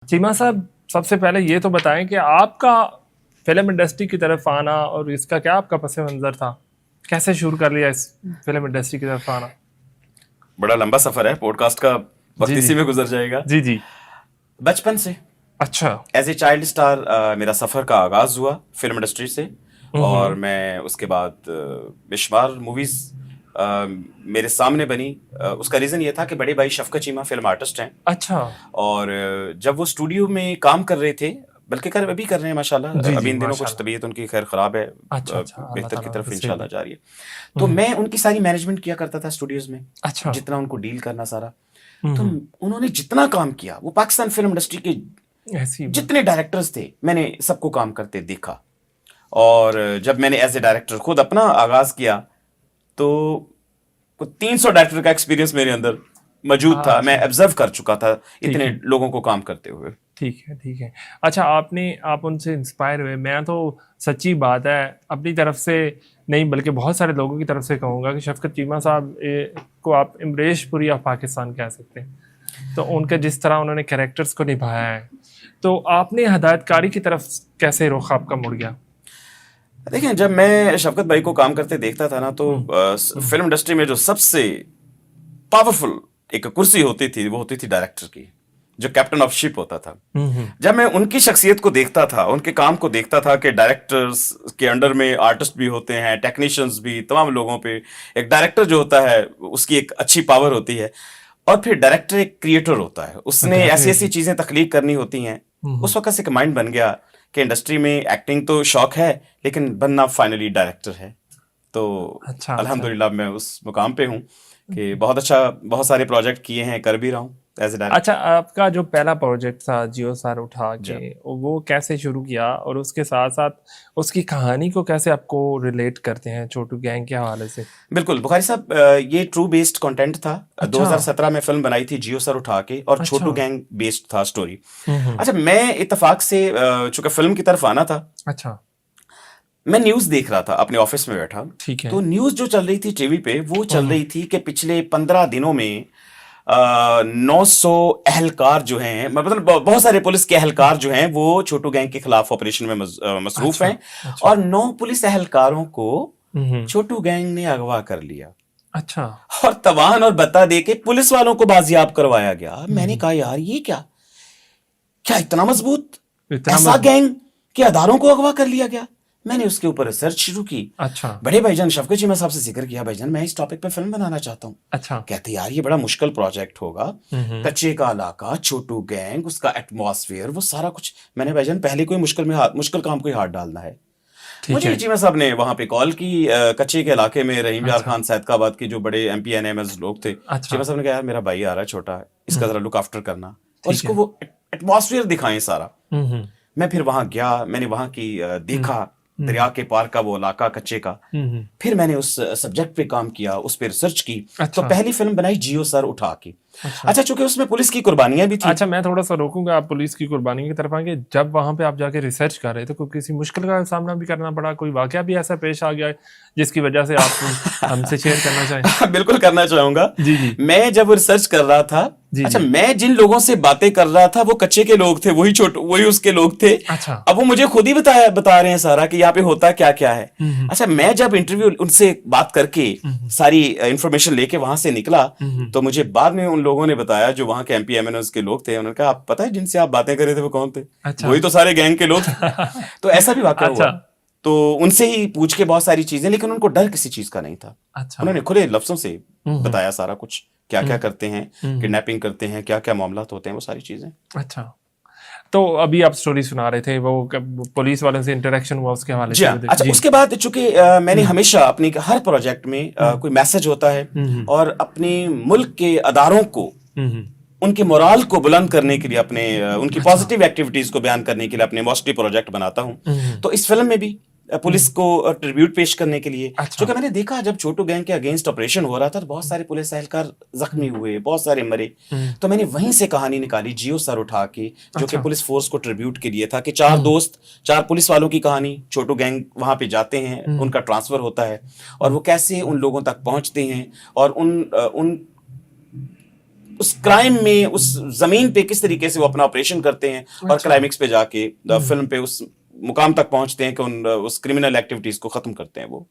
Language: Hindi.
चीमा साहब, सबसे पहले ये तो बताएं कि आपका फिल्म इंडस्ट्री की तरफ आना और इसका क्या आपका पस मंज़र था? कैसे शुरू कर लिया इस फिल्म इंडस्ट्री की तरफ आना? बड़ा लंबा सफर है, पॉडकास्ट का वक्त जी जी इसी में गुजर जाएगा। जी जी। बचपन से अच्छा। एज ए चाइल्ड स्टार मेरा सफर का आगाज हुआ फिल्म इंडस्ट्री से। और मैं उसके बाद बेशुमार मूवीज मेरे सामने बनी। उसका रीजन ये था कि बड़े भाई शफकत चीमा फिल्म आर्टिस्ट हैं। अच्छा। और जब वो स्टूडियो में काम कर रहे थे, बल्कि अभी कर रहे हैं माशाल्लाह। जी अभी जी इन दिनों कुछ माशाल्लाह। तबीयत उनकी खैर खराब है, अच्छा अच्छा, अल्लाह बेहतर की ताला तरफ उनको सेहत इंशाल्लाह दे। जा रही है। तो मैं उनकी सारी मैनेजमेंट किया करता था स्टूडियोज में, अच्छा। जितना उनको डील करना सारा। तो उन्होंने जितना काम किया, वो पाकिस्तान फिल्म इंडस्ट्री के ऐसी बात। जितने डायरेक्टर्स थे मैंने सबको काम करते देखा। और जब मैंने एज ए डायरेक्टर खुद अपना आगाज किया तो 300 डायरेक्टर का एक्सपीरियंस मेरे अंदर मौजूद था। मैं अच्छा। ऑब्जर्व कर चुका था ठीक इतने है लोगों को काम करते हुए। ठीक है ठीक है। अच्छा, आप उनसे इंस्पायर हुए। मैं तो सच्ची बात है अपनी तरफ से नहीं बल्कि बहुत सारे लोगों की तरफ से कहूँगा कि शफकत चीमा साहब को आप इमरेश पुरी ऑफ पाकिस्तान कह सकते हैं। तो उनके जिस तरह उन्होंने कैरेक्टर्स को निभाया है, तो आपने हदायतकारी की तरफ कैसे रुख आपका मुड़ गया? देखिए, जब मैं शफकत भाई को काम करते देखता था ना, तो फिल्म इंडस्ट्री में जो सबसे पावरफुल एक कुर्सी होती थी वो होती थी डायरेक्टर की, जो कैप्टन ऑफ शिप होता था। जब मैं उनकी शख्सियत को देखता था, उनके काम को देखता था कि डायरेक्टर्स के अंडर में आर्टिस्ट भी होते हैं, टेक्नीशियंस भी, तमाम लोगों पे एक डायरेक्टर जो होता है उसकी एक अच्छी पावर होती है। और फिर डायरेक्टर एक क्रिएटर होता है, उसने ऐसी ऐसी चीजें तख्लीक करनी होती हैं। उस वक्त से एक माइंड बन गया कि इंडस्ट्री में एक्टिंग तो शौक है, लेकिन बनना फाइनली डायरेक्टर है। तो अच्छा अल्हम्दुलिल्लाह मैं उस मुकाम पे हूँ कि बहुत सारे प्रोजेक्ट किए हैं, कर भी रहा हूँ एज ए डायरेक्टर। अच्छा, आपका जो पहला प्रोजेक्ट था जियो सर उठा के, वो कैसे शुरू किया और उसके साथ साथ उसकी कहानी को कैसे आपको रिलेट करते हैं छोटू गैंग के हवाले से? बिल्कुल बुखारी साहब, ये ट्रू बेस्ड कंटेंट था। अच्छा। 2017 में फिल्म बनाई थी जियो सर उठा के, और अच्छा। छोटू गैंग बेस्ड था स्टोरी। अच्छा, मैं इत्तेफाक से चूंकि फिल्म की तरफ आना था, अच्छा। मैं न्यूज देख रहा था अपने ऑफिस में बैठा। ठीक है। तो न्यूज जो चल रही थी टीवी पे, वो चल रही थी कि पिछले 15 दिनों में 900 अहलकार जो हैं, मतलब बहुत सारे पुलिस के अहलकार जो हैं, वो छोटू गैंग के खिलाफ ऑपरेशन में मसरूफ अच्छा। हैं। अच्छा। और 9 पुलिस अहलकारों को छोटू गैंग ने अगवा कर लिया अच्छा। और तवान और बता दे के पुलिस वालों को बाजियाब करवाया गया। मैंने कहा यार ये क्या क्या इतना मजबूत, ऐसा गैंग के अदारों को अगवा कर लिया गया। मैंने उसके ऊपर रिसर्च शुरू की। अच्छा। बड़े भाईजान शफकत चीमा साहब से जिक्र किया, भाईजान मैं इस टॉपिक पे फिल्म बनाना चाहता हूँ। अच्छा। कहते यार ये बड़ा मुश्किल प्रोजेक्ट होगा, कच्चे का इलाका, छोटू गैंग, उसका एटमॉस्फेयर, वो सारा कुछ। मैंने भाईजान पहले कोई मुश्किल काम को हाथ डालना है। मुझे चीमा साहब ने वहां पे कॉल की, कच्चे के इलाके में रहीम यार खान सैदकाबाद के जो बड़े MP NMS लोग थे। चीमा साहब ने कहा यार मेरा भाई आ रहा है छोटा, इसका जरा लुक आफ्टर करना और इसको वो एटमॉस्फेयर दिखाएं सारा। मैं फिर वहां गया, मैंने वहां की देखा दरिया के पार का वो इलाका कच्चे का। फिर मैंने उस सब्जेक्ट पे काम किया, उस पे रिसर्च की। तो पहली फिल्म बनाई जियो सर उठा के। अच्छा, चूंकि उसमें पुलिस की कुर्बानियां भी थी। अच्छा, मैं थोड़ा सा रोकूंगा, आप पुलिस की कुर्बानी की तरफ आएंगे। जब वहां पे आप जाके रिसर्च कर रहे थे, कोई किसी मुश्किल का सामना भी करना पड़ा, कोई वाकया भी ऐसा पेश आ गया जिसकी वजह से आप हमसे शेयर करना चाहें? बिल्कुल करना चाहूंगा। जी जी। मैं जब रिसर्च कर रहा था, अच्छा, मैं जिन लोगों से बातें कर रहा था वो कच्चे के लोग थे, वही उसके लोग थे। अच्छा। अब वो मुझे खुद ही बता रहे हैं सारा कि यहाँ पे होता क्या क्या है। अच्छा, मैं जब इंटरव्यू उनसे बात करके सारी इंफॉर्मेशन लेके वहां से निकला, तो मुझे बाद में उन लोगों ने बताया जो वहां के MP MNOs के लोग थे। उन्होंने कहा आप पता है जिनसे आप बातें कर रहे थे वो कौन थे? अच्छा। वही तो सारे गैंग के लोग थे। तो ऐसा भी वाकया हुआ। तो उनसे ही पूछ के बहुत सारी चीजें, लेकिन उनको डर किसी चीज का नहीं था। अच्छा। उन्होंने खुले लफ्जों से बताया सारा कुछ, क्या क्या करते हैं, किडनैपिंग करते हैं, क्या क्या मामला होते हैं, वो सारी चीजें। अच्छा, तो अभी आप स्टोरी सुना रहे थे, वो पुलिस वालों से इंटरेक्शन हुआ उसके हवाले से? अच्छा, उसके बाद चूंकि मैंने हमेशा अपने हर प्रोजेक्ट में कोई मैसेज होता है, और अपने मुल्क के अदारों को, उनके मोराल को बुलंद करने के लिए, अपने उनकी पॉजिटिव एक्टिविटीज को बयान करने के लिए अपने मोस्टली प्रोजेक्ट बनाता हूं। तो इस फिल्म में भी पुलिस को ट्रिब्यूट पेश करने के लिए, क्योंकि मैंने देखा जब छोटू गैंग के अगेंस्ट ऑपरेशन हो रहा था तो बहुत सारे पुलिस एहलकार जख्मी हुए, बहुत सारे मरे। तो मैंने वहीं से कहानी निकाली जियो सर उठा के, जो कि पुलिस फोर्स को ट्रिब्यूट के लिए था, कि 4 दोस्त, 4 पुलिस वालों की कहानी। छोटू गैंग वहां पे जाते हैं, उनका ट्रांसफर होता है, और वो कैसे उन लोगों तक पहुंचते हैं और उन उस क्राइम में, उस जमीन पे किस तरीके से वो अपना ऑपरेशन करते हैं और क्लाइमेक्स पे जाके फिल्म पे उस मुकाम तक पहुंचते हैं कि उस क्रिमिनल एक्टिविटीज को खत्म करते हैं वो।